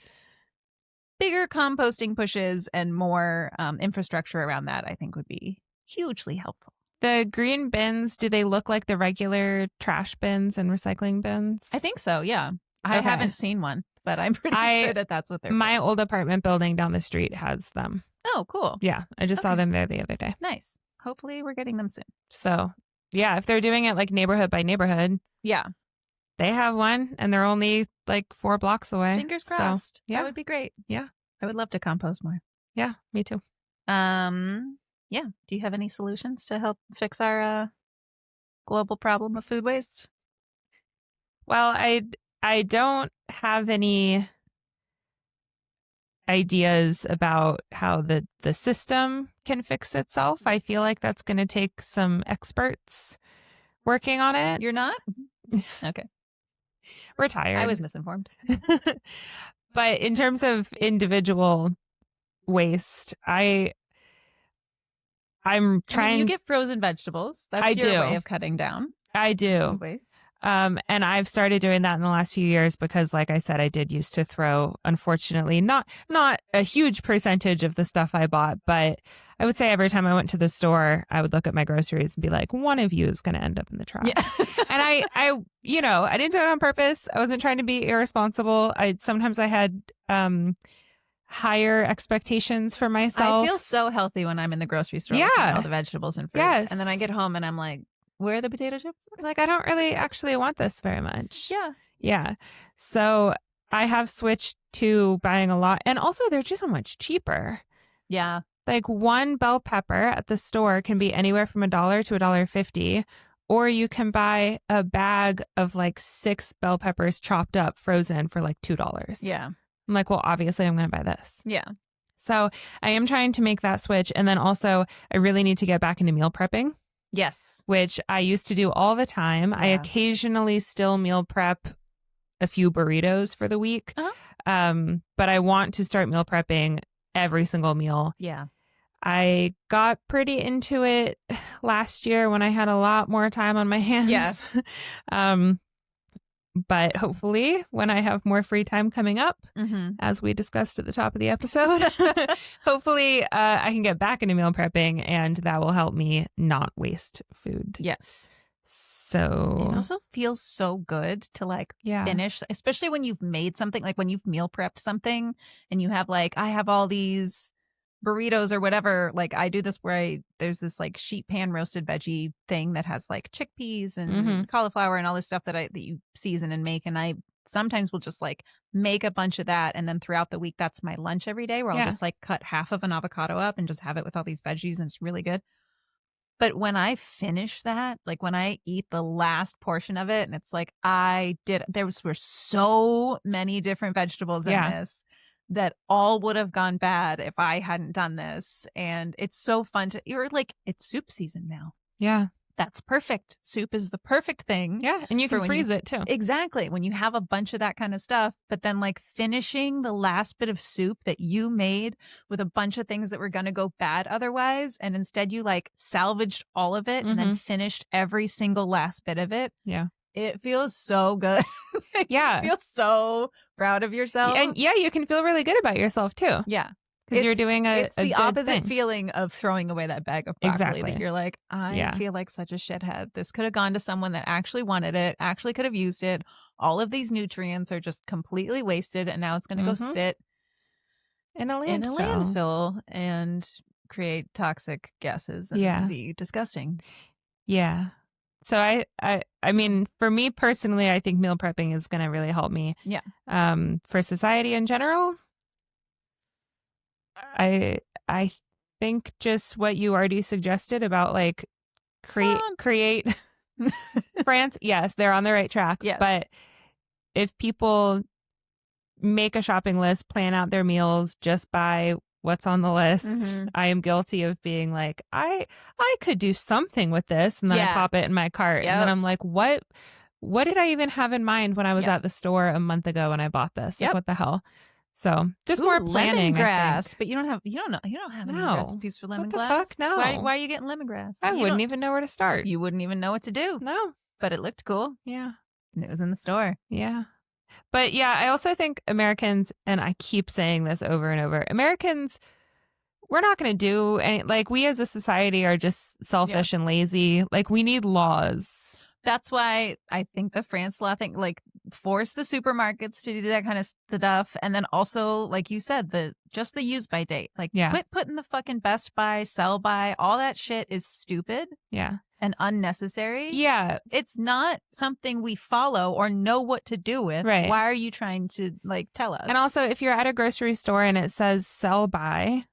bigger composting pushes and more infrastructure around that, I think would be hugely helpful. The green bins, do they look like the regular trash bins and recycling bins? I think so, yeah. I haven't seen one, but I'm pretty sure that that's what they're My for. old apartment building down the street has them. Oh, cool. Yeah, I just saw them there the other day. Nice. Hopefully we're getting them soon. So, yeah, if they're doing it like neighborhood by neighborhood. Yeah. They have one and they're only like 4 blocks away. Fingers crossed. So, yeah. That would be great. Yeah. I would love to compost more. Yeah, me too. Yeah. Do you have any solutions to help fix our global problem of food waste? Well, I don't have any ideas about how the system can fix itself. I feel like that's going to take some experts working on it. You're not? Okay. We're tired. I was misinformed. But in terms of individual waste, I'm trying. You get frozen vegetables. That's your way of cutting down. I do. Waste. And I've started doing that in the last few years because, like I said, I did used to throw, unfortunately, not a huge percentage of the stuff I bought, but I would say every time I went to the store, I would look at my groceries and be like, one of you is going to end up in the trash. Yeah. And I didn't do it on purpose. I wasn't trying to be irresponsible. Sometimes I had higher expectations for myself. I feel so healthy when I'm in the grocery store. Yeah. Looking at all the vegetables and fruits. Yes. And then I get home and I'm like, where are the potato chips? Like, I don't really actually want this very much. Yeah. Yeah. So I have switched to buying a lot. And also, they're just so much cheaper. Yeah. Like one bell pepper at the store can be anywhere from $1 to $1.50. Or you can buy a bag of like 6 bell peppers chopped up, frozen for like $2. Yeah. I'm like, well, obviously I'm going to buy this. Yeah. So I am trying to make that switch. And then also, I really need to get back into meal prepping. Yes. Which I used to do all the time. Yeah. I occasionally still meal prep a few burritos for the week. Uh-huh. But I want to start meal prepping every single meal. Yeah. I got pretty into it last year when I had a lot more time on my hands. Yes. But hopefully when I have more free time coming up, as we discussed at the top of the episode, hopefully I can get back into meal prepping and that will help me not waste food. Yes. So it also feels so good to like finish, especially when you've made something, like when you've meal prepped something and you have like, I have all these burritos or whatever. Like I do this where there's this like sheet pan roasted veggie thing that has like chickpeas and cauliflower and all this stuff that you season and make. And I sometimes will just like make a bunch of that. And then throughout the week, that's my lunch every day where I'll just like cut half of an avocado up and just have it with all these veggies. And it's really good. But when I finish that, like when I eat the last portion of it and it's like there were so many different vegetables in this that all would have gone bad if I hadn't done this. And it's so fun you're like, it's soup season now. Yeah. That's perfect. Soup is the perfect thing. Yeah. And you can freeze it too. Exactly. When you have a bunch of that kind of stuff, but then like finishing the last bit of soup that you made with a bunch of things that were going to go bad otherwise. And instead you like salvaged all of it and then finished every single last bit of it. Yeah. It feels so good. Yeah. You feel so proud of yourself. And you can feel really good about yourself too. Yeah. Because you're doing it's the opposite thing. feeling of throwing away that bag of broccoli. Exactly. That you're like, I feel like such a shithead. This could have gone to someone that actually wanted it, actually could have used it. All of these nutrients are just completely wasted, and now it's going to go sit in a landfill and create toxic gases and be disgusting. Yeah. So I mean, for me personally, I think meal prepping is going to really help me. Yeah. For society in general, I think just what you already suggested about like create France. Yes, they're on the right track. Yeah. But if people make a shopping list, plan out their meals, just buy what's on the list. I am guilty of being like, I could do something with this, and then I pop it in my cart, and then I'm like, what did I even have in mind when I was at the store a month ago when I bought this? Like, what the hell? So just more planning. Lemongrass, but you don't have any recipes for lemongrass. What the fuck? No. Why are you getting lemongrass? I wouldn't even know where to start. You wouldn't even know what to do. No. But it looked cool. Yeah. And it was in the store. Yeah. But yeah, I also think Americans, and I keep saying this over and over, Americans, we're not going to do any, like, we as a society are just selfish and lazy. Like, we need laws. That's why I think the France law thing, like, force the supermarkets to do that kind of stuff. And then also, like you said, the use by date. Like, quit putting the fucking best by, sell by, all that shit is stupid. Yeah. And unnecessary. Yeah. It's not something we follow or know what to do with. Right. Why are you trying to, like, tell us? And also, if you're at a grocery store and it says sell by,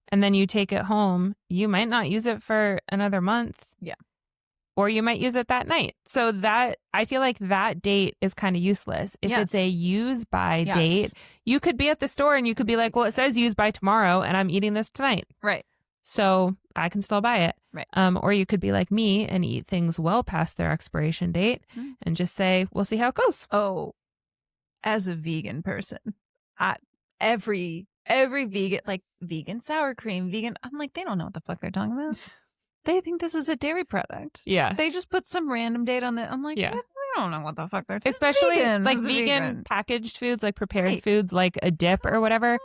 and then you take it home, you might not use it for another month. Yeah. Or you might use it that night. So that, I feel like that date is kind of useless. If it's a use by date, you could be at the store and you could be like, well, it says use by tomorrow and I'm eating this tonight. Right. So I can still buy it. Right. Or you could be like me and eat things well past their expiration date and just say, we'll see how it goes. Oh, as a vegan person, every vegan, like vegan sour cream, vegan, I'm like, they don't know what the fuck they're talking about. They think this is a dairy product. Yeah. They just put some random date on the, I'm like, they don't know what the fuck they're talking about. Especially like vegan packaged foods, like prepared foods, like a dip or whatever.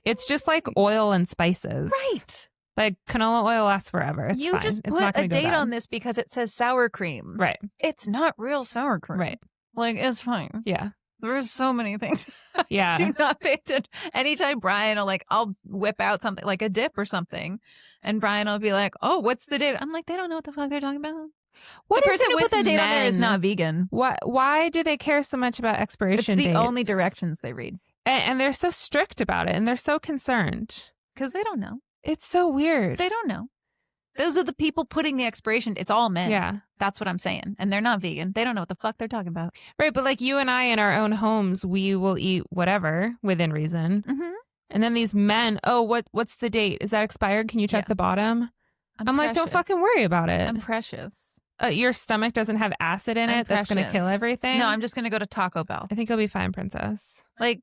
It's just like oil and spices. Right. Like canola oil lasts forever. It's you fine. Just it's put not a date bad. on this because it says sour cream. Right. It's not real sour cream. Right. Like, it's fine. Yeah. There's so many things. Yeah. Do not pay attention. Anytime Brian will I'll whip out something like a dip or something, and Brian will be like, "Oh, what's the date?" I'm like, "They don't know what the fuck they're talking about." What the is person it who with put that date on there is men? not vegan. Why do they care so much about expiration dates? It's the only directions they read, and they're so strict about it, and they're so concerned because they don't know. It's so weird. They don't know. Those are the people putting the expiration. It's all men. Yeah. That's what I'm saying. And they're not vegan. They don't know what the fuck they're talking about. Right. But like you and I in our own homes, we will eat whatever within reason. Mm-hmm. And then these men, what's the date? Is that expired? Can you check the bottom? I'm like, don't fucking worry about it. I'm precious. Your stomach doesn't have acid in it. That's going to kill everything. No, I'm just going to go to Taco Bell. I think you'll be fine, princess. Like,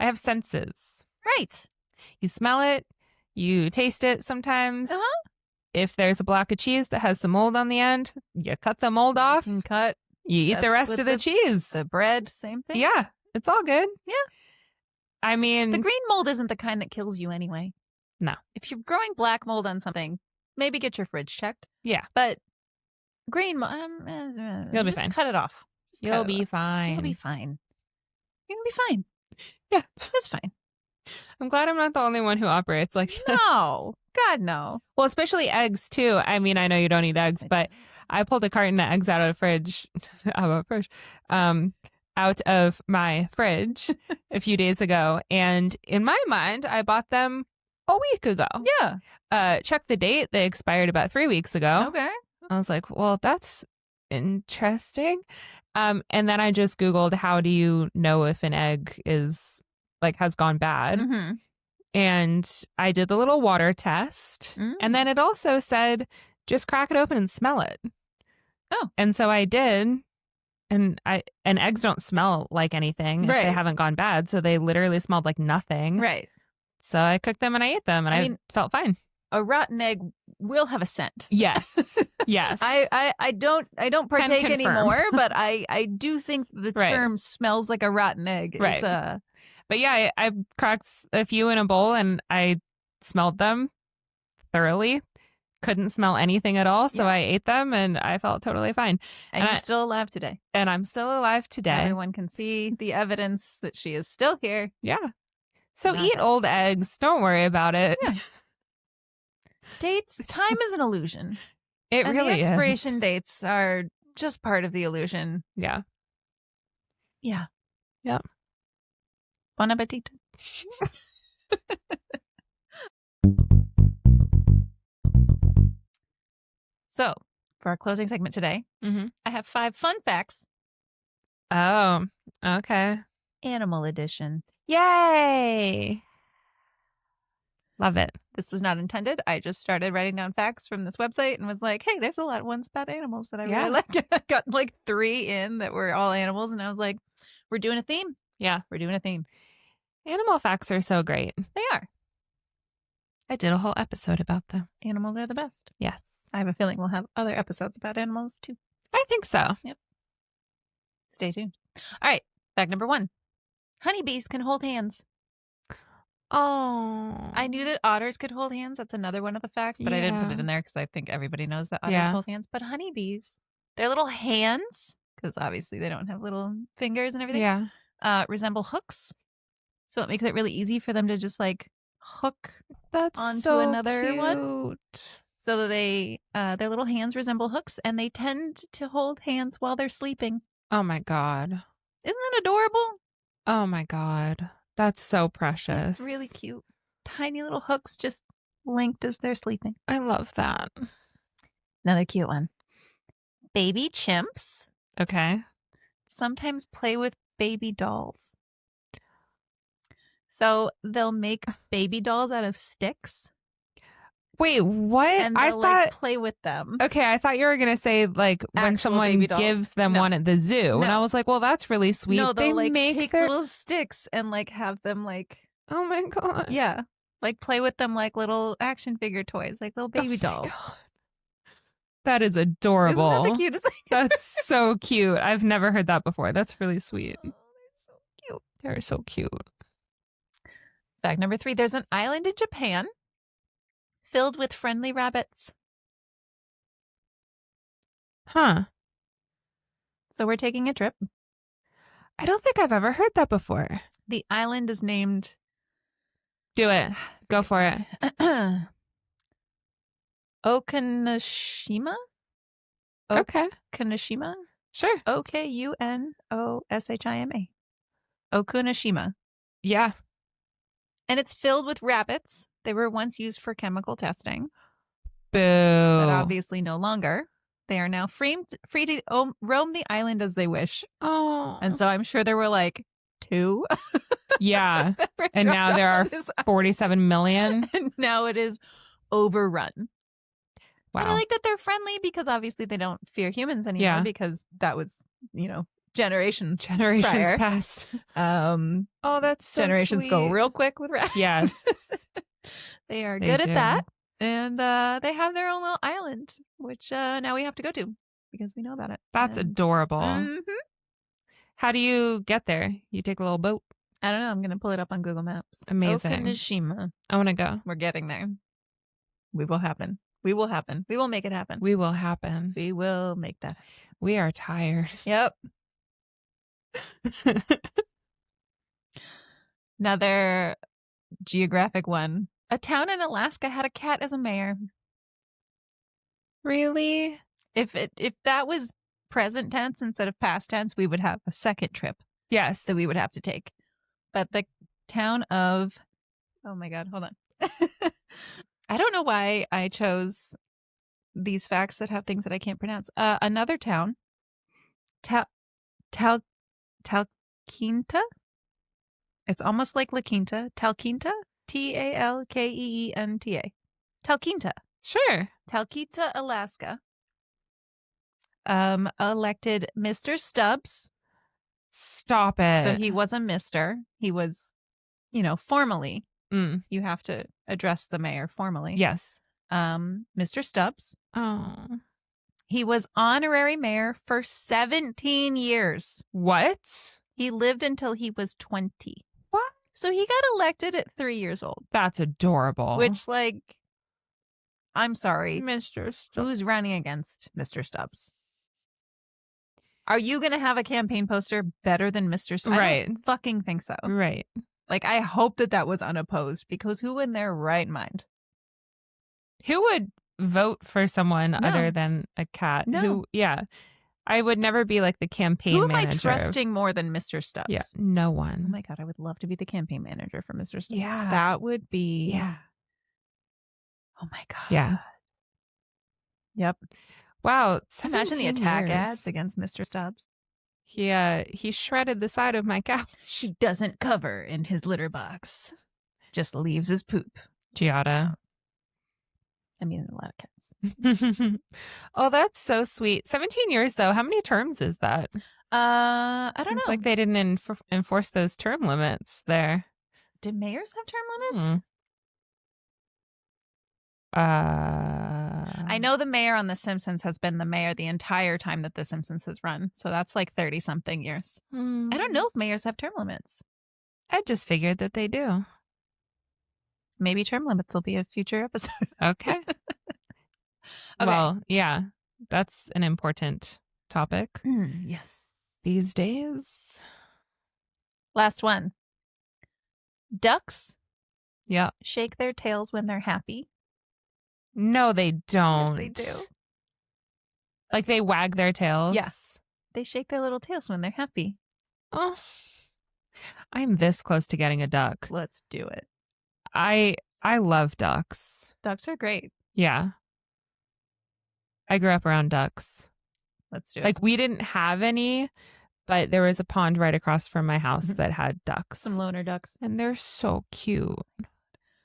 I have senses. Right. You smell it. You taste it sometimes. Uh-huh. If there's a block of cheese that has some mold on the end, you cut the mold off. You can cut. You eat the rest of the cheese. The bread, same thing. Yeah, it's all good. Yeah. I mean, the green mold isn't the kind that kills you anyway. No. If you're growing black mold on something, maybe get your fridge checked. Yeah. But Green. You'll be fine. Cut it off. You'll be fine. You'll be fine. You're gonna be fine. Yeah, it's fine. I'm glad I'm not the only one who operates like this. No, God no. Well, especially eggs too. I mean, I know you don't eat eggs, but I pulled a carton of eggs out of the fridge, out of my fridge a few days ago, and in my mind, I bought them a week ago. Yeah. Check the date; they expired about 3 weeks ago. Okay. I was like, well, that's interesting. And then I just Googled, how do you know if an egg is has gone bad? Mm-hmm. And I did the little water test. Mm. And then it also said, just crack it open and smell it. Oh. And so I did. And eggs don't smell like anything if they haven't gone bad. So they literally smelled like nothing. Right. So I cooked them and I ate them and I felt fine. A rotten egg will have a scent. Yes. Yes. I don't partake anymore, but I do think the term smells like a rotten egg. Right. But yeah, I cracked a few in a bowl and I smelled them thoroughly. Couldn't smell anything at all. So I ate them and I felt totally fine. And you're still alive today. And I'm still alive today. Everyone can see the evidence that she is still here. Yeah. So eat old eggs. Don't worry about it. Yeah. Dates, time is an illusion. It really is. The expiration dates are just part of the illusion. Yeah. Yeah. Yep. Bon appetit. So, for our closing segment today, I have 5 fun facts. Oh, okay. Animal edition. Yay! Love it. This was not intended. I just started writing down facts from this website and was like, hey, there's a lot of ones about animals that I really like. I got 3 in that were all animals, and I was like, we're doing a theme. Yeah. We're doing a theme. Animal facts are so great. They are. I did a whole episode about them. Animals are the best. Yes. I have a feeling we'll have other episodes about animals too. I think so. Yep. Stay tuned. All right. Fact number 1. Honeybees can hold hands. Oh. I knew that otters could hold hands. That's another one of the facts, but I didn't put it in there because I think everybody knows that otters hold hands. But honeybees, their little hands, because obviously they don't have little fingers and everything, resemble hooks. So it makes it really easy for them to just hook onto another one. So that they, their little hands resemble hooks, and they tend to hold hands while they're sleeping. Oh my God. Isn't that adorable? Oh my God. That's so precious. It's really cute. Tiny little hooks just linked as they're sleeping. I love that. Another cute one. Baby chimps. Okay. Sometimes play with baby dolls. So they'll make baby dolls out of sticks. Wait, what? And they'll thought play with them. Okay, I thought you were gonna say when someone gives them one at the zoo, and I was like, well, that's really sweet. No, they'll make take little sticks and have them oh my God, yeah, play with them like little action figure toys, like little baby dolls. God. That is adorable. Isn't that the cutest thing? That's so cute. I've never heard that before. That's really sweet. Oh, they're so cute. They're so cute. Fact number 3: there's an island in Japan filled with friendly rabbits. Huh. So we're taking a trip. I don't think I've ever heard that before. The island is named... Do it. Go for it. Okunoshima? Okay. Okunoshima? Sure. Okunoshima. Okunoshima. Yeah. And it's filled with rabbits. They were once used for chemical testing. Boo. But obviously no longer. They are now free to roam the island as they wish. Oh. And so I'm sure there were 2. Yeah. And now there are 47 million. And now it is overrun. Wow. And I like that they're friendly because obviously they don't fear humans anymore because that was, generations past. Oh, that's so generations sweet. Go real quick with rabbits. Yes. They are good at that. And they have their own little island, which now we have to go to because we know about it. That's adorable. Mm-hmm. How do you get there? You take a little boat? I don't know. I'm going to pull it up on Google Maps. Amazing. Okunoshima. I want to go. We're getting there. We will happen. We will happen. We will make it happen. We will happen. We will make that. We are tired. Yep. Another geographic one. A town in Alaska had a cat as a mayor. Really? If that was present tense instead of past tense, we would have a second trip. Yes. That we would have to take. But the town of, oh my God, hold on. I don't know why I chose these facts that have things that I can't pronounce. Another town, Talquinta. It's almost like La Quinta. Talquinta, Talkeenta. Talquinta. Sure. Talkeetna, Alaska. Elected Mr. Stubbs. Stop it. So he wasn't Mr. He was, formally. You have to address the mayor formally. Yes. Mr. Stubbs. Oh. He was honorary mayor for 17 years. What? He lived until he was 20. What? So he got elected at 3 years old. That's adorable. Which, I'm sorry. Mr. Stubbs. Who's running against Mr. Stubbs? Are you going to have a campaign poster better than Mr. Stubbs? Right. I don't fucking think so. Right. I hope that was unopposed, because who in their right mind? Who would vote for someone other than a cat? No. I would never be like the campaign manager. Who am I trusting more than Mr. Stubbs? Yeah, no one. Oh my God, I would love to be the campaign manager for Mr. Stubbs. Yeah. That would be. Yeah. Oh my God. Yeah. Yep. Wow. Imagine the attack years. ads against Mr. Stubbs. He shredded the side of my couch. She doesn't cover in his litter box. Just leaves his poop. Giada. I mean, a lot of cats. Oh, that's so sweet. 17 years, though. How many terms is that? I don't know. Seems like they didn't enforce those term limits there. Do mayors have term limits? I know the mayor on The Simpsons has been the mayor the entire time that The Simpsons has run. So that's 30-something years. I don't know if mayors have term limits. I just figured that they do. Maybe term limits will be a future episode. Okay. Well, yeah, that's an important topic. Yes. These days. Last one. Ducks. Yeah. Shake their tails when they're happy. No, they don't. Yes, they do. They wag their tails? Yes. They shake their little tails when they're happy. Oh, I'm this close to getting a duck. Let's do it. I love ducks. Ducks are great. Yeah. I grew up around ducks. Let's do it. We didn't have any, but there was a pond right across from my house that had ducks. Some loner ducks. And they're so cute.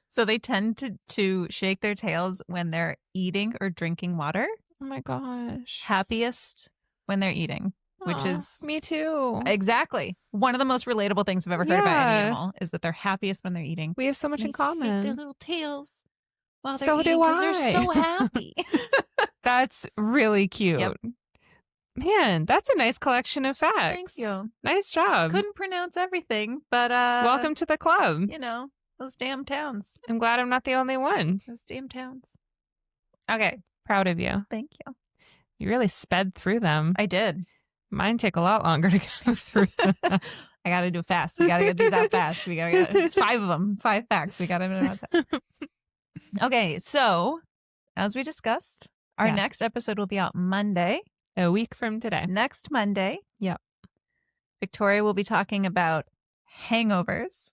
So they tend to shake their tails when they're eating or drinking water. Oh my gosh. Happiest when they're eating, which is... Me too. Exactly. One of the most relatable things I've ever heard about any animal is that they're happiest when they're eating. We have so much in common. Shake their little tails while they're so eating because they're so happy. That's really cute. Yep. Man, that's a nice collection of facts. Thank you. Nice job. Couldn't pronounce everything, but... welcome to the club. Those damn towns. I'm glad I'm not the only one. Those damn towns. Okay. Proud of you. Thank you. You really sped through them. I did. Mine take a lot longer to go through. I got to do fast. We got to get these out fast. It's 5 of them. 5 facts. We got to do fast. Okay. So, as we discussed, our next episode will be out Monday. A week from today. Next Monday. Yep. Victoria will be talking about hangovers.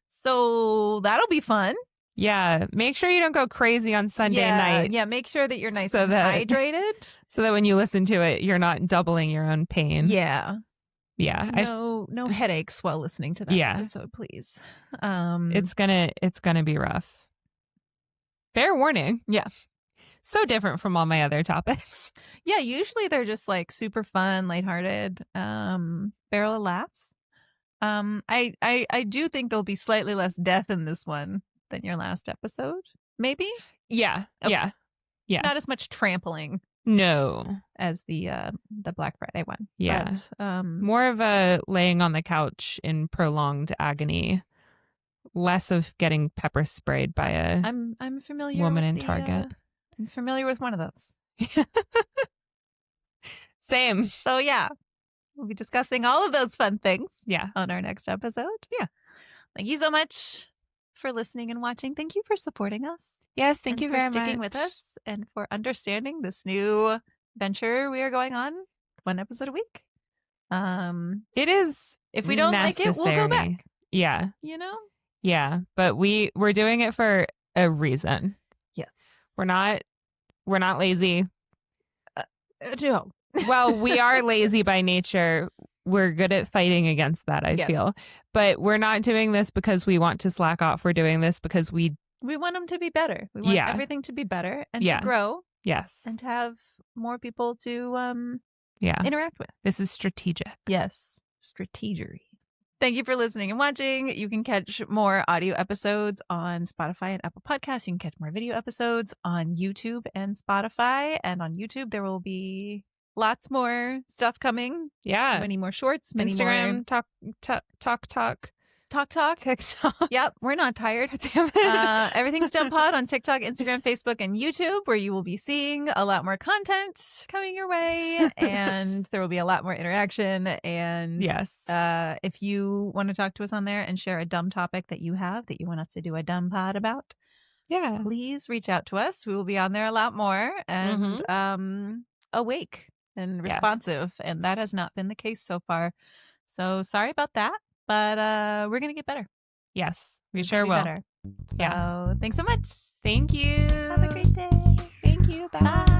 So that'll be fun. Yeah. Make sure you don't go crazy on Sunday night. Yeah. Make sure that you're nice and hydrated. So that when you listen to it, you're not doubling your own pain. Yeah. Yeah. No headaches while listening to that episode, please. It's gonna be rough. Fair warning. Yeah. So different from all my other topics. Yeah, usually they're just super fun, lighthearted, barrel of laughs. I do think there'll be slightly less death in this one than your last episode. Maybe? Yeah. Okay. Yeah. Not as much trampling. No. As the Black Friday one. Yeah. But, more of a laying on the couch in prolonged agony less of getting pepper sprayed by a I'm familiar woman with in Target. I'm familiar with one of those. Same. So yeah, we'll be discussing all of those fun things. Yeah. On our next episode. Yeah. Thank you so much for listening and watching. Thank you for supporting us. Yes, thank you very much. For sticking with us and for understanding this new venture we are going on, 1 episode a week. It is. If we don't like it, we'll go back. Yeah. You know? Yeah, but we're doing it for a reason. Yes. We're not lazy. No. Well, we are lazy by nature. We're good at fighting against that, I feel. But we're not doing this because we want to slack off. We're doing this because we want them to be better. We want everything to be better and to grow. Yes. And to have more people to interact with. This is strategic. Yes. Strategery. Thank you for listening and watching. You can catch more audio episodes on Spotify and Apple Podcasts. You can catch more video episodes on YouTube and Spotify. And on YouTube, there will be lots more stuff coming. Yeah. Many more shorts. Many Instagram, more... TikTok. Yep. We're not tired. Damn it. Everything's Dumb Pod on TikTok, Instagram, Facebook, and YouTube, where you will be seeing a lot more content coming your way. And there will be a lot more interaction. And yes, if you want to talk to us on there and share a dumb topic that you have that you want us to do a Dumb Pod about, please reach out to us. We will be on there a lot more and awake and responsive. And that has not been the case so far. So sorry about that. But we're going to get better. Yes, we sure will. Better. So thanks so much. Thank you. Have a great day. Thank you. Bye. Bye.